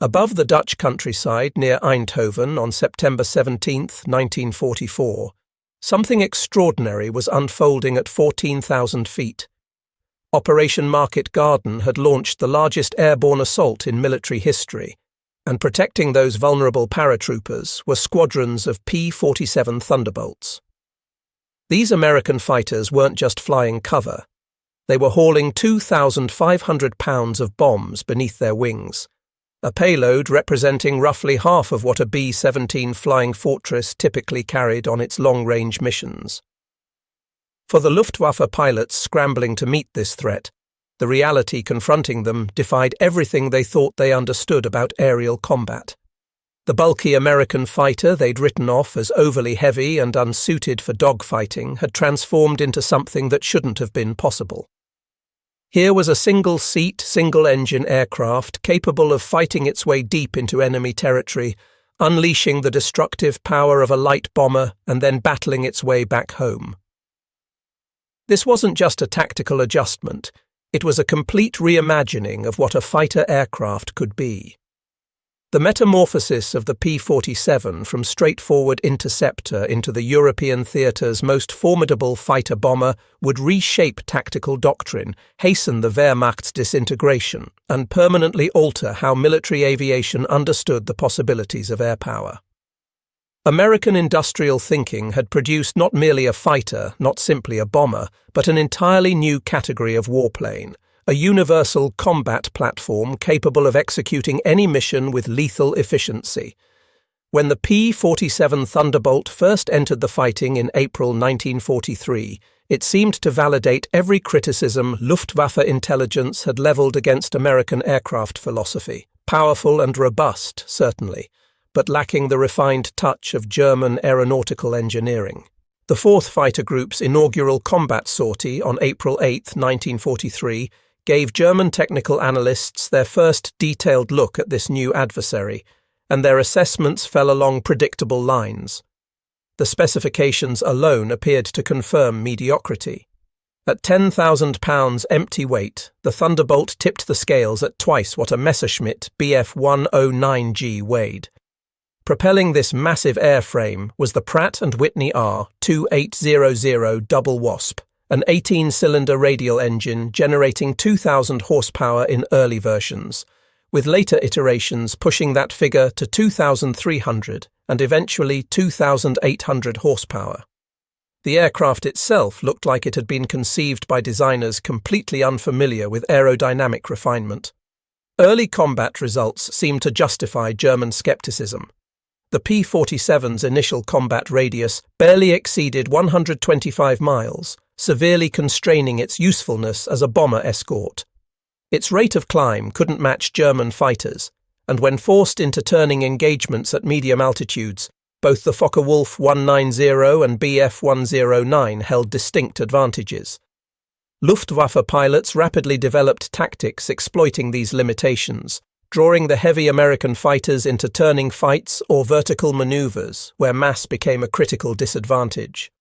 Above the Dutch countryside near Eindhoven on September 17, 1944, something extraordinary was unfolding at 14,000 feet. Operation Market Garden had launched the largest airborne assault in military history, and protecting those vulnerable paratroopers were squadrons of P-47 Thunderbolts. These American fighters weren't just flying cover, they were hauling 2,500 pounds of bombs beneath their wings, a payload representing roughly half of what a B-17 Flying Fortress typically carried on its long-range missions. For the Luftwaffe pilots scrambling to meet this threat, the reality confronting them defied everything they thought they understood about aerial combat. The bulky American fighter they'd written off as overly heavy and unsuited for dogfighting had transformed into something that shouldn't have been possible. Here was a single-seat, single-engine aircraft capable of fighting its way deep into enemy territory, unleashing the destructive power of a light bomber and then battling its way back home. This wasn't just a tactical adjustment, it was a complete reimagining of what a fighter aircraft could be. The metamorphosis of the P-47 from straightforward interceptor into the European theatre's most formidable fighter-bomber would reshape tactical doctrine, hasten the Wehrmacht's disintegration, and permanently alter how military aviation understood the possibilities of air power. American industrial thinking had produced not merely a fighter, not simply a bomber, but an entirely new category of warplane, a universal combat platform capable of executing any mission with lethal efficiency. When the P-47 Thunderbolt first entered the fighting in April 1943, it seemed to validate every criticism Luftwaffe intelligence had leveled against American aircraft philosophy. Powerful and robust, certainly, but lacking the refined touch of German aeronautical engineering. The 4th Fighter Group's inaugural combat sortie on April 8, 1943, gave German technical analysts their first detailed look at this new adversary, and their assessments fell along predictable lines. The specifications alone appeared to confirm mediocrity. At 10,000 pounds empty weight, the Thunderbolt tipped the scales at twice what a Messerschmitt Bf-109G weighed. Propelling this massive airframe was the Pratt & Whitney R2800 Double Wasp, an 18-cylinder radial engine generating 2,000 horsepower in early versions, with later iterations pushing that figure to 2,300 and eventually 2,800 horsepower. The aircraft itself looked like it had been conceived by designers completely unfamiliar with aerodynamic refinement. Early combat results seemed to justify German skepticism. The P-47's initial combat radius barely exceeded 125 miles, severely constraining its usefulness as a bomber escort. Its rate of climb couldn't match German fighters, and when forced into turning engagements at medium altitudes, both the Focke-Wulf 190 and Bf-109 held distinct advantages. Luftwaffe pilots rapidly developed tactics exploiting these limitations, drawing the heavy American fighters into turning fights or vertical maneuvers where mass became a critical disadvantage.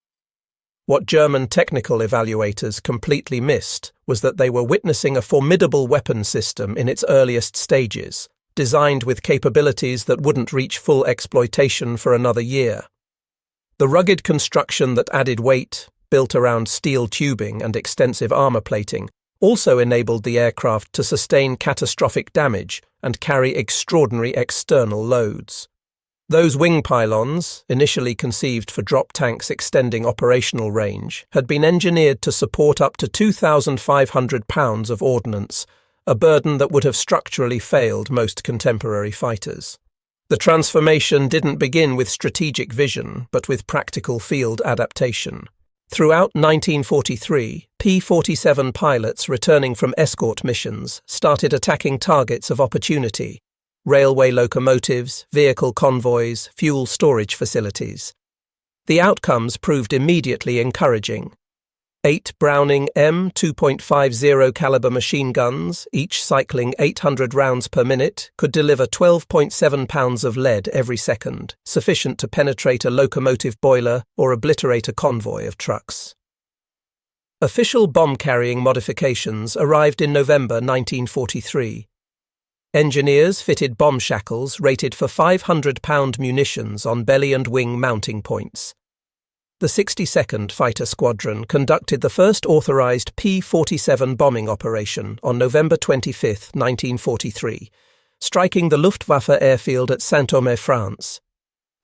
What German technical evaluators completely missed was that they were witnessing a formidable weapon system in its earliest stages, designed with capabilities that wouldn't reach full exploitation for another year. The rugged construction that added weight, built around steel tubing and extensive armor plating, also enabled the aircraft to sustain catastrophic damage and carry extraordinary external loads. Those wing pylons, initially conceived for drop tanks extending operational range, had been engineered to support up to 2,500 pounds of ordnance, a burden that would have structurally failed most contemporary fighters. The transformation didn't begin with strategic vision, but with practical field adaptation. Throughout 1943, P-47 pilots returning from escort missions started attacking targets of opportunity: railway locomotives, vehicle convoys, fuel storage facilities. The outcomes proved immediately encouraging. 8 Browning M2.50 caliber machine guns, each cycling 800 rounds per minute, could deliver 12.7 pounds of lead every second, sufficient to penetrate a locomotive boiler or obliterate a convoy of trucks. Official bomb-carrying modifications arrived in November 1943. Engineers fitted bomb shackles rated for 500-pound munitions on belly and wing mounting points. The 62nd Fighter Squadron conducted the first authorized P-47 bombing operation on November 25, 1943, striking the Luftwaffe airfield at Saint-Omer, France.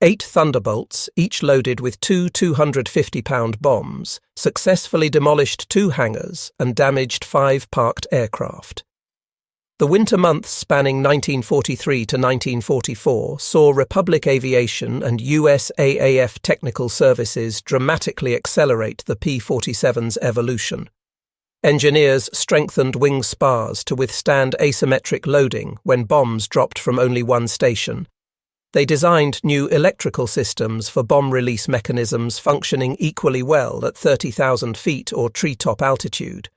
8 Thunderbolts, each loaded with two 250-pound bombs, successfully demolished 2 hangars and damaged 5 parked aircraft. The winter months spanning 1943 to 1944 saw Republic Aviation and USAAF technical services dramatically accelerate the P-47's evolution. Engineers strengthened wing spars to withstand asymmetric loading when bombs dropped from only one station. They designed new electrical systems for bomb release mechanisms functioning equally well at 30,000 feet or treetop altitude.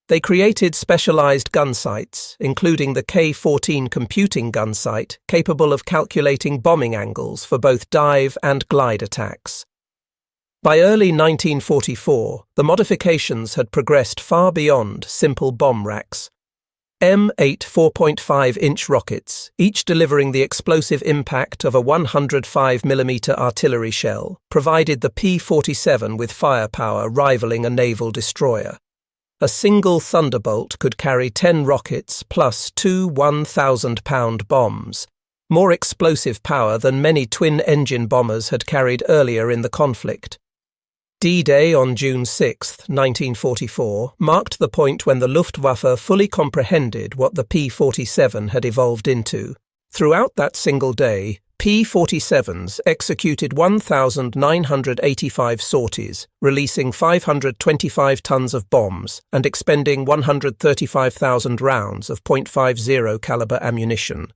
They created specialized gun sights, including the K-14 computing gun sight, capable of calculating bombing angles for both dive and glide attacks. By early 1944, the modifications had progressed far beyond simple bomb racks. M8 4.5-inch rockets, each delivering the explosive impact of a 105mm artillery shell, provided the P-47 with firepower rivaling a naval destroyer. A single Thunderbolt could carry 10 rockets plus 2 1,000-pound bombs, more explosive power than many twin-engine bombers had carried earlier in the conflict. D-Day on June 6, 1944, marked the point when the Luftwaffe fully comprehended what the P-47 had evolved into. Throughout that single day, P-47s executed 1,985 sorties, releasing 525 tons of bombs and expending 135,000 rounds of .50 caliber ammunition.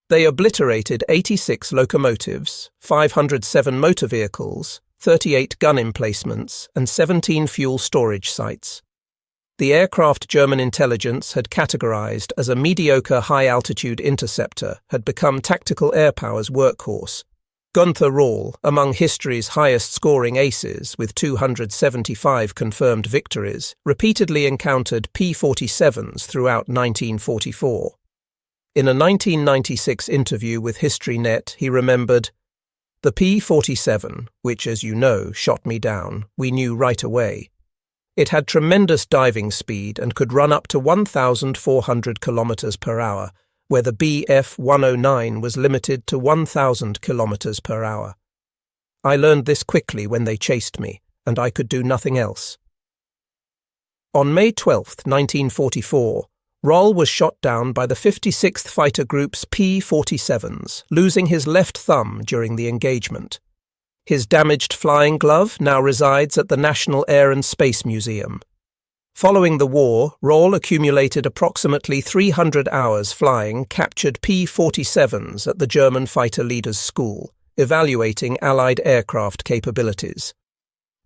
They obliterated 86 locomotives, 507 motor vehicles, 38 gun emplacements, and 17 fuel storage sites. The aircraft German intelligence had categorized as a mediocre high-altitude interceptor had become tactical air power's workhorse. Gunther Rall, among history's highest-scoring aces with 275 confirmed victories, repeatedly encountered P-47s throughout 1944. In a 1996 interview with HistoryNet, he remembered, "The P-47, which, as you know, shot me down, we knew right away. It had tremendous diving speed and could run up to 1,400 kilometers per hour, where the Bf-109 was limited to 1,000 kilometers per hour. I learned this quickly when they chased me, and I could do nothing else." On May 12, 1944, Roll was shot down by the 56th Fighter Group's P-47s, losing his left thumb during the engagement. His damaged flying glove now resides at the National Air and Space Museum. Following the war, Roll accumulated approximately 300 hours flying captured P-47s at the German Fighter Leaders School, evaluating Allied aircraft capabilities.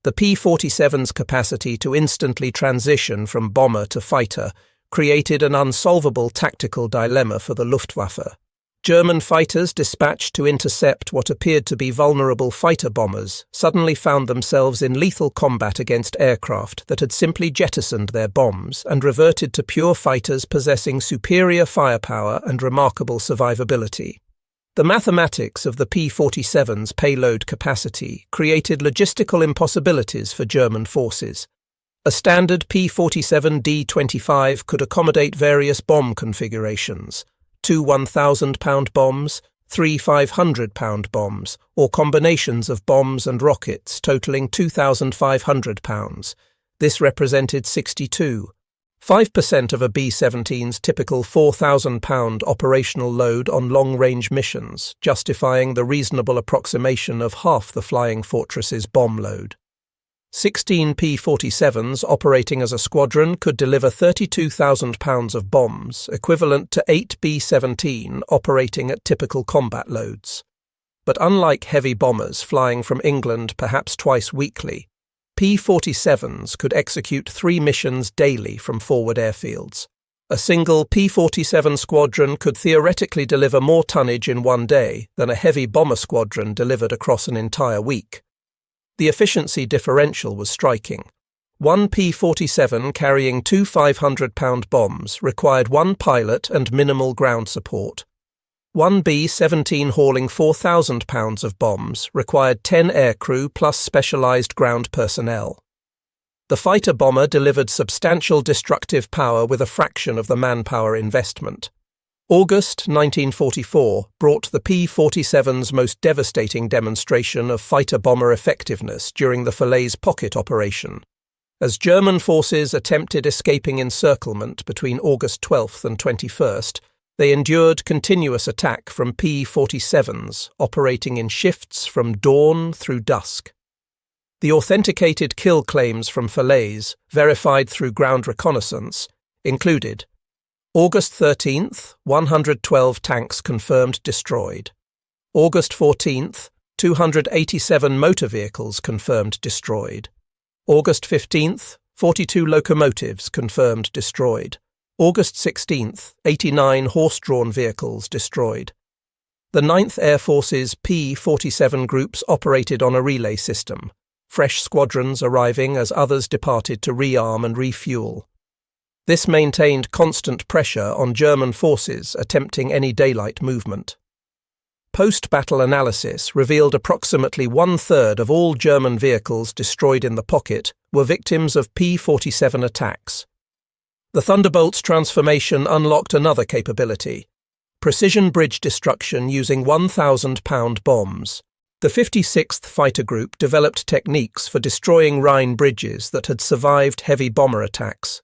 The P-47's capacity to instantly transition from bomber to fighter created an unsolvable tactical dilemma for the Luftwaffe. German fighters dispatched to intercept what appeared to be vulnerable fighter bombers suddenly found themselves in lethal combat against aircraft that had simply jettisoned their bombs and reverted to pure fighters possessing superior firepower and remarkable survivability. The mathematics of the P-47's payload capacity created logistical impossibilities for German forces. A standard P-47 D-25 could accommodate various bomb configurations, 2 1,000-pound bombs, 3 500-pound bombs, or combinations of bombs and rockets totaling 2,500 pounds. This represented 62.5% of a B-17's typical 4,000-pound operational load on long-range missions, justifying the reasonable approximation of half the Flying Fortress's bomb load. 16 P-47s operating as a squadron could deliver 32,000 pounds of bombs, equivalent to 8 B-17 operating at typical combat loads. But unlike heavy bombers flying from England perhaps twice weekly, P-47s could execute 3 missions daily from forward airfields. A single P-47 squadron could theoretically deliver more tonnage in one day than a heavy bomber squadron delivered across an entire week. The efficiency differential was striking. One P-47 carrying two 500-pound bombs required one pilot and minimal ground support. One B-17 hauling 4,000 pounds of bombs required 10 aircrew plus specialised ground personnel. The fighter-bomber delivered substantial destructive power with a fraction of the manpower investment. August 1944 brought the P-47's most devastating demonstration of fighter-bomber effectiveness during the Falaise Pocket operation. As German forces attempted escaping encirclement between August 12th and 21st, they endured continuous attack from P-47s operating in shifts from dawn through dusk. The authenticated kill claims from Falaise, verified through ground reconnaissance, included August 13th, 112 tanks confirmed destroyed. August 14th, 287 motor vehicles confirmed destroyed. August 15th, 42 locomotives confirmed destroyed. August 16th, 89 horse-drawn vehicles destroyed. The 9th Air Force's P-47 groups operated on a relay system, fresh squadrons arriving as others departed to rearm and refuel. This maintained constant pressure on German forces attempting any daylight movement. Post-battle analysis revealed approximately one-third of all German vehicles destroyed in the pocket were victims of P-47 attacks. The Thunderbolt's transformation unlocked another capability: precision bridge destruction using 1,000-pound bombs. The 56th Fighter Group developed techniques for destroying Rhine bridges that had survived heavy bomber attacks.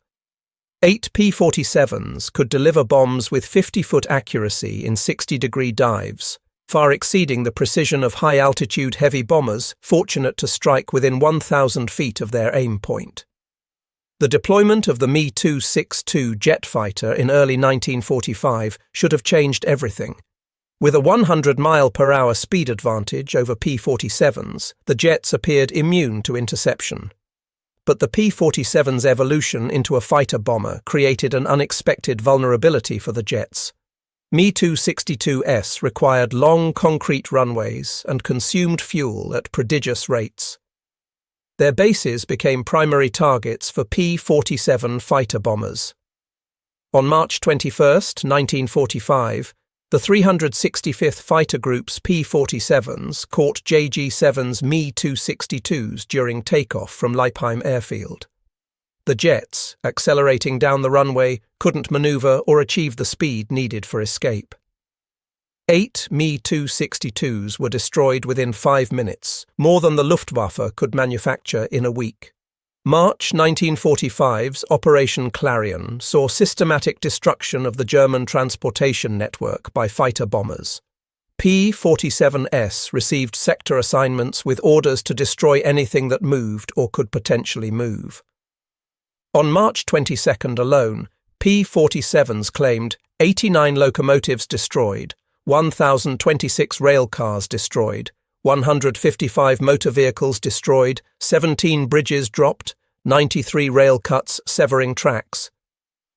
8 P-47s could deliver bombs with 50-foot accuracy in 60-degree dives, far exceeding the precision of high-altitude heavy bombers fortunate to strike within 1,000 feet of their aim point. The deployment of the Me-262 jet fighter in early 1945 should have changed everything. With a 100-mile-per-hour speed advantage over P-47s, the jets appeared immune to interception. But the P-47's evolution into a fighter-bomber created an unexpected vulnerability for the jets. Me-262S required long concrete runways and consumed fuel at prodigious rates. Their bases became primary targets for P-47 fighter bombers. On March 21, 1945, the 365th Fighter Group's P-47s caught JG-7's Me-262s during takeoff from Leipheim Airfield. The jets, accelerating down the runway, couldn't maneuver or achieve the speed needed for escape. 8 Me-262s were destroyed within 5 minutes, more than the Luftwaffe could manufacture in a week. March 1945's Operation Clarion saw systematic destruction of the German transportation network by fighter bombers. P-47S received sector assignments with orders to destroy anything that moved or could potentially move. On March 22 alone, P-47s claimed 89 locomotives destroyed, 1,026 rail cars destroyed, 155 motor vehicles destroyed, 17 bridges dropped, 93 rail cuts severing tracks.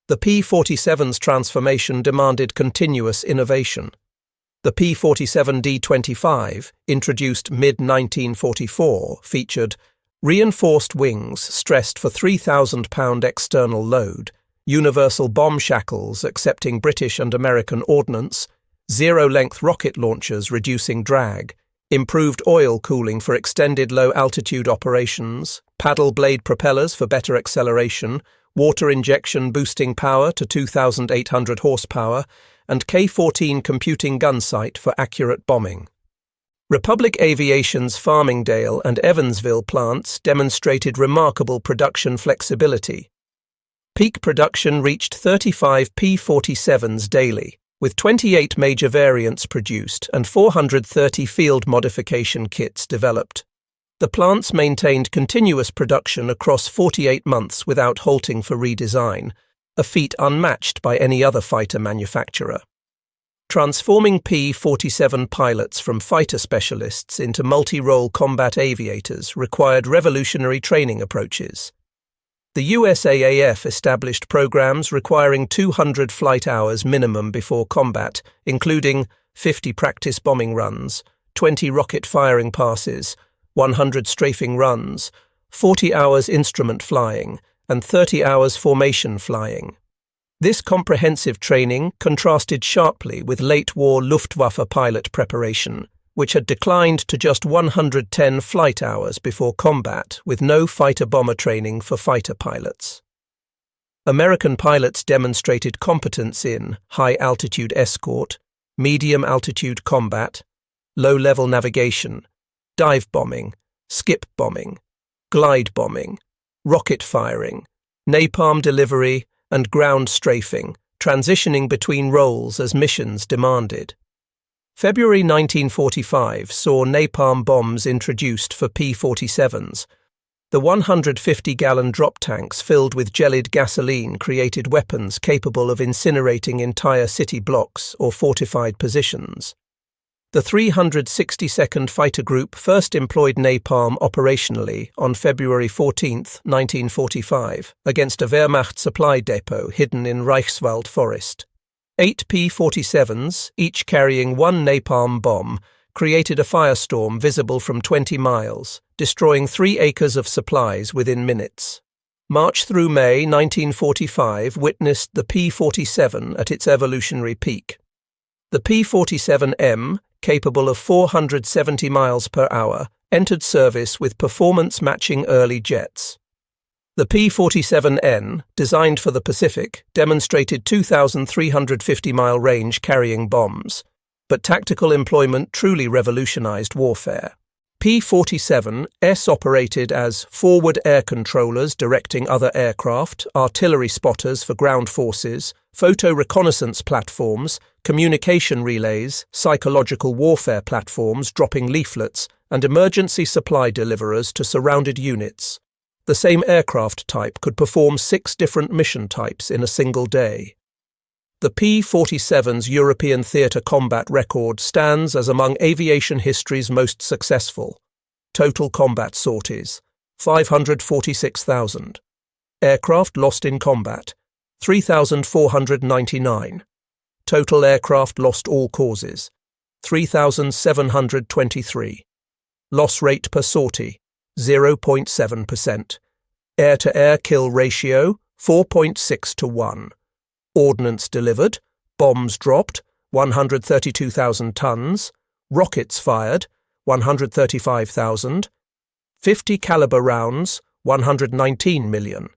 The P-47's transformation demanded continuous innovation. The P-47D-25, introduced mid-1944, featured reinforced wings stressed for 3,000-pound external load, universal bomb shackles accepting British and American ordnance, zero-length rocket launchers reducing drag, improved oil cooling for extended low-altitude operations, paddle blade propellers for better acceleration, water injection boosting power to 2,800 horsepower, and K-14 computing gun sight for accurate bombing. Republic Aviation's Farmingdale and Evansville plants demonstrated remarkable production flexibility. Peak production reached 35 P-47s daily, with 28 major variants produced and 430 field modification kits developed. The plants maintained continuous production across 48 months without halting for redesign, a feat unmatched by any other fighter manufacturer. Transforming P-47 pilots from fighter specialists into multi-role combat aviators required revolutionary training approaches. The USAAF established programs requiring 200 flight hours minimum before combat, including 50 practice bombing runs, 20 rocket firing passes, 100 strafing runs, 40 hours instrument flying, and 30 hours formation flying. This comprehensive training contrasted sharply with late-war Luftwaffe pilot preparation, which had declined to just 110 flight hours before combat, with no fighter-bomber training for fighter pilots. American pilots demonstrated competence in high-altitude escort, medium-altitude combat, low-level navigation, dive bombing, skip bombing, glide bombing, rocket firing, napalm delivery, and ground strafing, transitioning between roles as missions demanded. February 1945 saw napalm bombs introduced for P-47s. The 150-gallon drop tanks filled with gelid gasoline created weapons capable of incinerating entire city blocks or fortified positions. The 362nd Fighter Group first employed napalm operationally on February 14, 1945, against a Wehrmacht supply depot hidden in Reichswald Forest. 8 P-47s, each carrying one napalm bomb, created a firestorm visible from 20 miles, destroying 3 acres of supplies within minutes. March through May 1945 witnessed the P-47 at its evolutionary peak. The P-47M, capable of 470 miles per hour, entered service with performance-matching early jets. The P-47N, designed for the Pacific, demonstrated 2,350-mile range carrying bombs, but tactical employment truly revolutionized warfare. P-47S operated as forward air controllers directing other aircraft, artillery spotters for ground forces, photo reconnaissance platforms, communication relays, psychological warfare platforms dropping leaflets, and emergency supply deliverers to surrounded units. The same aircraft type could perform 6 different mission types in a single day. The P-47's European theatre combat record stands as among aviation history's most successful. Total combat sorties, 546,000. Aircraft lost in combat, 3,499. Total aircraft lost all causes, 3,723. Loss rate per sortie, 0.7%. Air-to-air kill ratio, 4.6 to 1. Ordnance delivered, bombs dropped, 132,000 tons, rockets fired, 135,000, 50 caliber rounds, 119 million.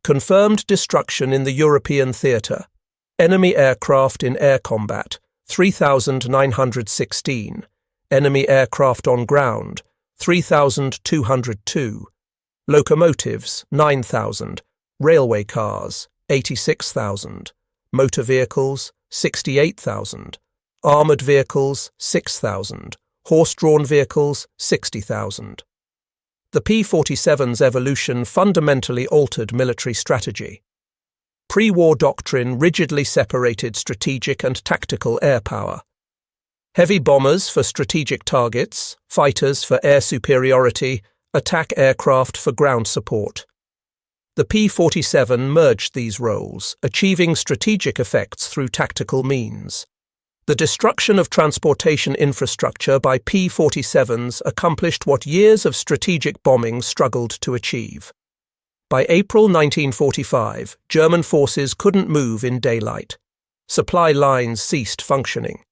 Confirmed destruction in the European theatre. Enemy aircraft in air combat, 3,916. Enemy aircraft on ground, 3,202. Locomotives, 9,000. Railway cars, 86,000. Motor vehicles, 68,000. Armoured vehicles, 6,000. Horse-drawn vehicles, 60,000. The P-47's evolution fundamentally altered military strategy. Pre-war doctrine rigidly separated strategic and tactical air power. Heavy bombers for strategic targets, fighters for air superiority, attack aircraft for ground support. The P-47 merged these roles, achieving strategic effects through tactical means. The destruction of transportation infrastructure by P-47s accomplished what years of strategic bombing struggled to achieve. By April 1945, German forces couldn't move in daylight. Supply lines ceased functioning.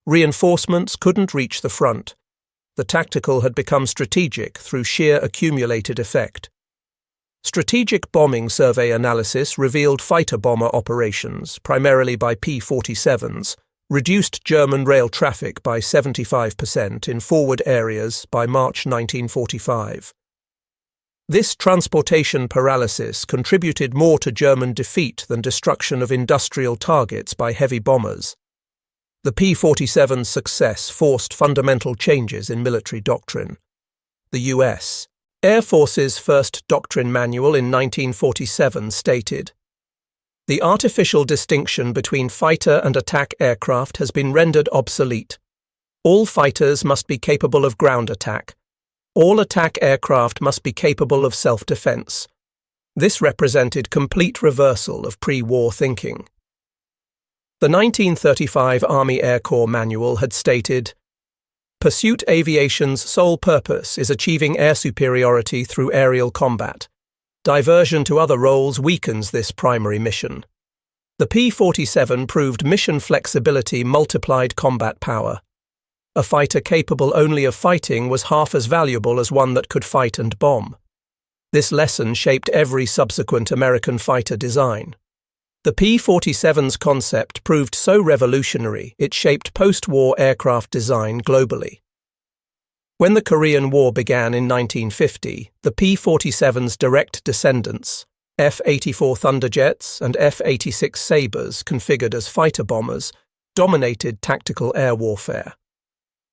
Reinforcements couldn't reach the front. The tactical had become strategic through sheer accumulated effect. Strategic bombing survey analysis revealed fighter-bomber operations, primarily by P-47s, reduced German rail traffic by 75% in forward areas by March 1945. This transportation paralysis contributed more to German defeat than destruction of industrial targets by heavy bombers. The P-47's success forced fundamental changes in military doctrine. The U.S. Air Force's first doctrine manual in 1947 stated, "The artificial distinction between fighter and attack aircraft has been rendered obsolete. All fighters must be capable of ground attack. All attack aircraft must be capable of self-defense." This represented complete reversal of pre-war thinking. The 1935 Army Air Corps manual had stated, Pursuit aviation's sole purpose is achieving air superiority through aerial combat. Diversion to other roles weakens this primary mission. The P-47 proved mission flexibility multiplied combat power. A fighter capable only of fighting was half as valuable as one that could fight and bomb. This lesson shaped every subsequent American fighter design. The P-47's concept proved so revolutionary it shaped post-war aircraft design globally. When the Korean War began in 1950, the P-47's direct descendants, F-84 Thunderjets and F-86 Sabres configured as fighter bombers, dominated tactical air warfare.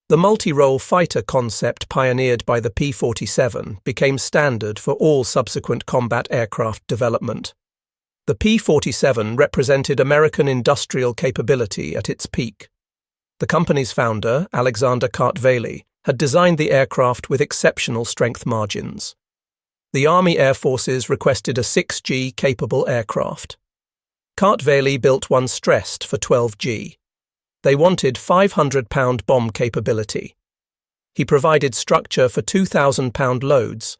The multi-role fighter concept pioneered by the P-47 became standard for all subsequent combat aircraft development. The P-47 represented American industrial capability at its peak. The company's founder, Alexander Kartveli, had designed the aircraft with exceptional strength margins. The Army Air Forces requested a 6G-capable aircraft. Kartveli built one stressed for 12G. They wanted 500-pound bomb capability. He provided structure for 2,000-pound loads.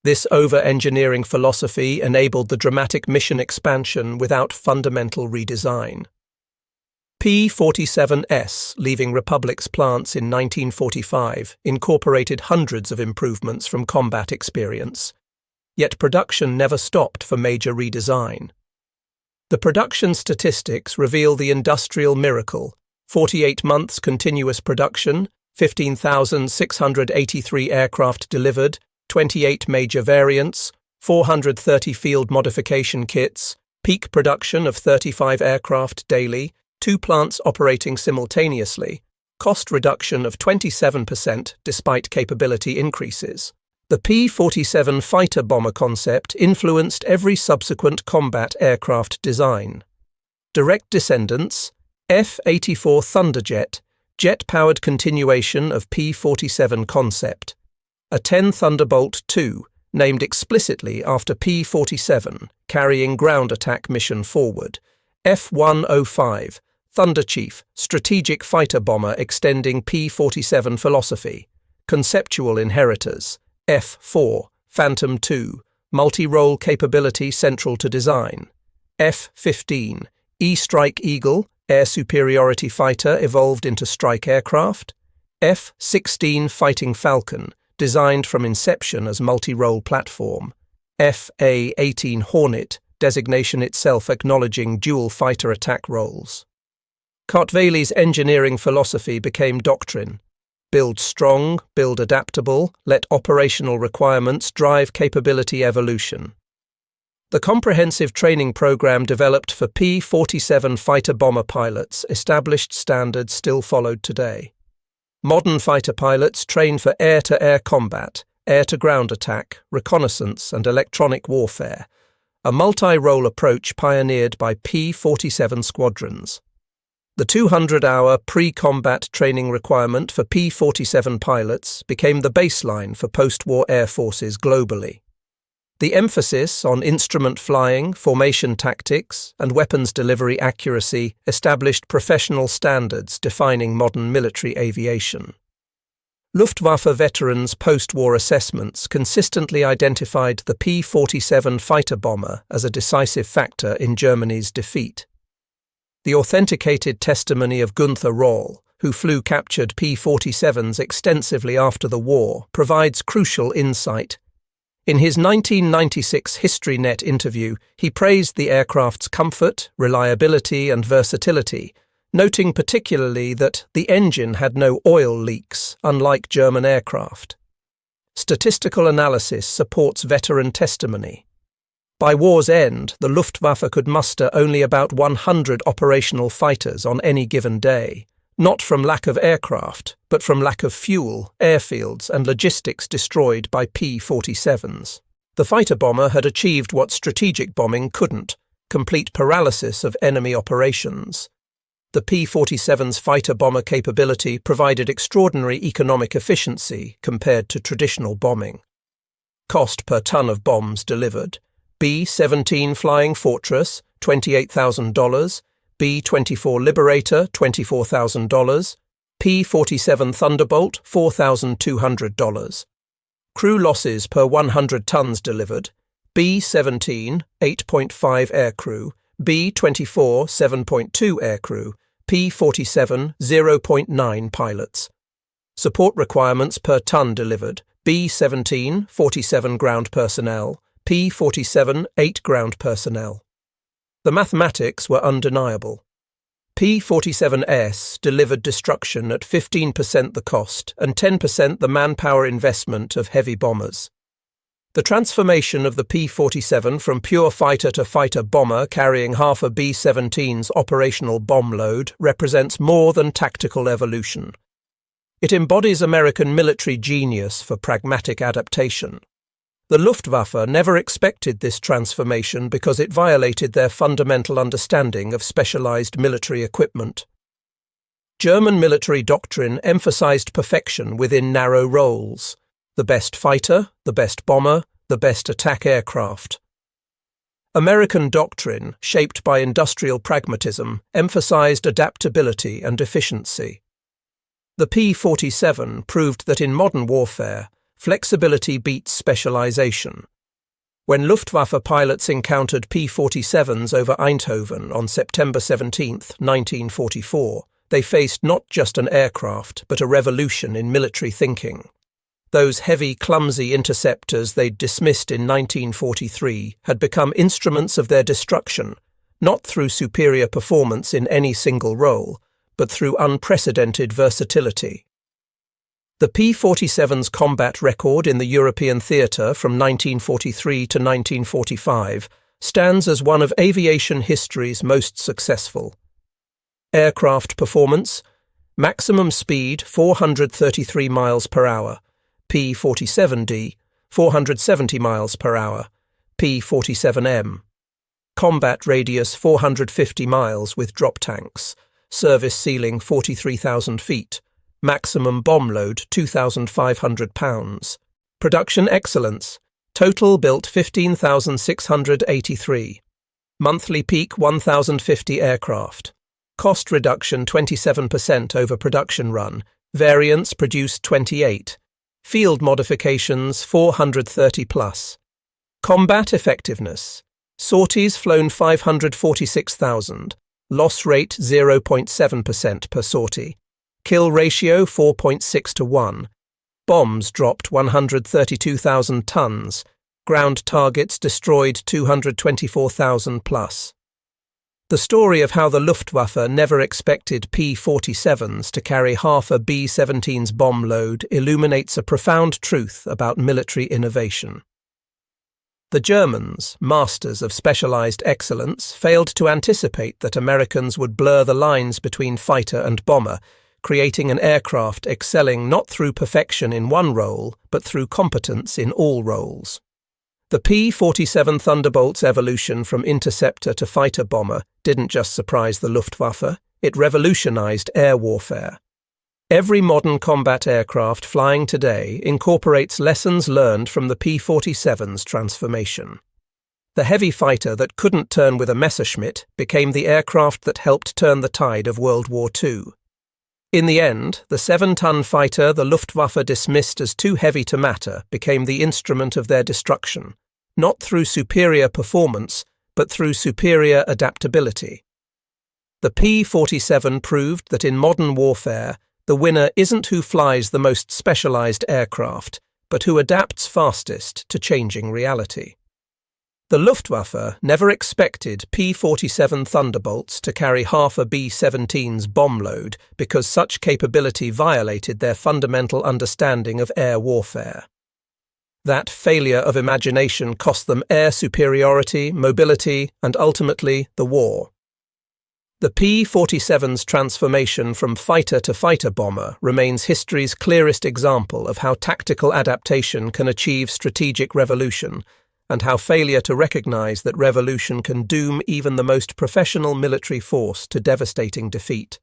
This over-engineering philosophy enabled the dramatic mission expansion without fundamental redesign. P-47S, leaving Republic's plants in 1945, incorporated hundreds of improvements from combat experience. Yet production never stopped for major redesign. The production statistics reveal the industrial miracle: 48 months continuous production, 15,683 aircraft delivered, 28 major variants, 430 field modification kits, peak production of 35 aircraft daily, 2 plants operating simultaneously, cost reduction of 27% despite capability increases. The P-47 fighter bomber concept influenced every subsequent combat aircraft design. Direct descendants: F-84 Thunderjet, jet-powered continuation of P-47 concept. A 10 Thunderbolt II, named explicitly after P-47, carrying ground attack mission forward. F-105, Thunderchief, strategic fighter bomber extending P-47 philosophy. Conceptual inheritors. F-4, Phantom II, multi-role capability central to design. F-15, E-Strike Eagle, air superiority fighter evolved into strike aircraft. F-16 Fighting Falcon, designed from inception as multi-role platform. F/A-18 Hornet, designation itself acknowledging dual fighter attack roles. Kartveli's engineering philosophy became doctrine. Build strong, build adaptable, let operational requirements drive capability evolution. The comprehensive training program developed for P-47 fighter bomber pilots established standards still followed today. Modern fighter pilots train for air-to-air combat, air-to-ground attack, reconnaissance, and electronic warfare, a multi-role approach pioneered by P-47 squadrons. The 200-hour pre-combat training requirement for P-47 pilots became the baseline for post-war air forces globally. The emphasis on instrument flying, formation tactics, and weapons delivery accuracy established professional standards defining modern military aviation. Luftwaffe veterans' post-war assessments consistently identified the P-47 fighter bomber as a decisive factor in Germany's defeat. The authenticated testimony of Gunther Roll, who flew captured P-47s extensively after the war, provides crucial insight. In his 1996 HistoryNet interview, he praised the aircraft's comfort, reliability, and versatility, noting particularly that the engine had no oil leaks, unlike German aircraft. Statistical analysis supports veteran testimony. By war's end, the Luftwaffe could muster only about 100 operational fighters on any given day, not from lack of aircraft, but from lack of fuel, airfields, and logistics destroyed by P-47s. The fighter bomber had achieved what strategic bombing couldn't: complete paralysis of enemy operations. The P-47's fighter bomber capability provided extraordinary economic efficiency compared to traditional bombing. Cost per ton of bombs delivered: B-17 Flying Fortress, $28,000, B-24 Liberator, $24,000, P-47 Thunderbolt, $4,200. Crew losses per 100 tons delivered: B-17, 8.5 aircrew, B-24, 7.2 aircrew, P-47, 0.9 pilots. Support requirements per ton delivered: B-17, 47 ground personnel, P-47, 8 ground personnel. The mathematics were undeniable. P-47S delivered destruction at 15% the cost and 10% the manpower investment of heavy bombers. The transformation of the P-47 from pure fighter to fighter bomber carrying half a B-17's operational bomb load represents more than tactical evolution. It embodies American military genius for pragmatic adaptation. The Luftwaffe never expected this transformation because it violated their fundamental understanding of specialized military equipment. German military doctrine emphasized perfection within narrow roles: the best fighter, the best bomber, the best attack aircraft. American doctrine, shaped by industrial pragmatism, emphasized adaptability and efficiency. The P-47 proved that in modern warfare, flexibility beats specialization. When Luftwaffe pilots encountered P-47s over Eindhoven on September 17, 1944, they faced not just an aircraft, but a revolution in military thinking. Those heavy, clumsy interceptors they'd dismissed in 1943 had become instruments of their destruction, not through superior performance in any single role, but through unprecedented versatility. The P-47's combat record in the European theatre from 1943 to 1945 stands as one of aviation history's most successful. Aircraft performance: maximum speed 433 miles per hour, P-47D, 470 miles per hour, P-47M. Combat radius 450 miles with drop tanks, service ceiling 43,000 feet, maximum bomb load 2,500 pounds. Production excellence: total built 15,683. Monthly peak 1,050 aircraft. Cost reduction 27% over production run. Variants produced 28. Field modifications 430 plus. Combat effectiveness: sorties flown 546,000. Loss rate 0.7% per sortie. Kill ratio 4.6 to 1. Bombs dropped 132,000 tons. Ground targets destroyed 224,000 plus. The story of how the Luftwaffe never expected P-47s to carry half a B-17's bomb load illuminates a profound truth about military innovation. The Germans, masters of specialized excellence, failed to anticipate that Americans would blur the lines between fighter and bomber, creating an aircraft excelling not through perfection in one role, but through competence in all roles. The P-47 Thunderbolt's evolution from interceptor to fighter bomber didn't just surprise the Luftwaffe, it revolutionized air warfare. Every modern combat aircraft flying today incorporates lessons learned from the P-47's transformation. The heavy fighter that couldn't turn with a Messerschmitt became the aircraft that helped turn the tide of World War II. In the end, the 7-ton fighter the Luftwaffe dismissed as too heavy to matter became the instrument of their destruction, not through superior performance, but through superior adaptability. The P-47 proved that in modern warfare, the winner isn't who flies the most specialized aircraft, but who adapts fastest to changing reality. The Luftwaffe never expected P-47 Thunderbolts to carry half a B-17's bomb load because such capability violated their fundamental understanding of air warfare. That failure of imagination cost them air superiority, mobility, and ultimately the war. The P-47's transformation from fighter to fighter bomber remains history's clearest example of how tactical adaptation can achieve strategic revolution, and how failure to recognize that revolution can doom even the most professional military force to devastating defeat.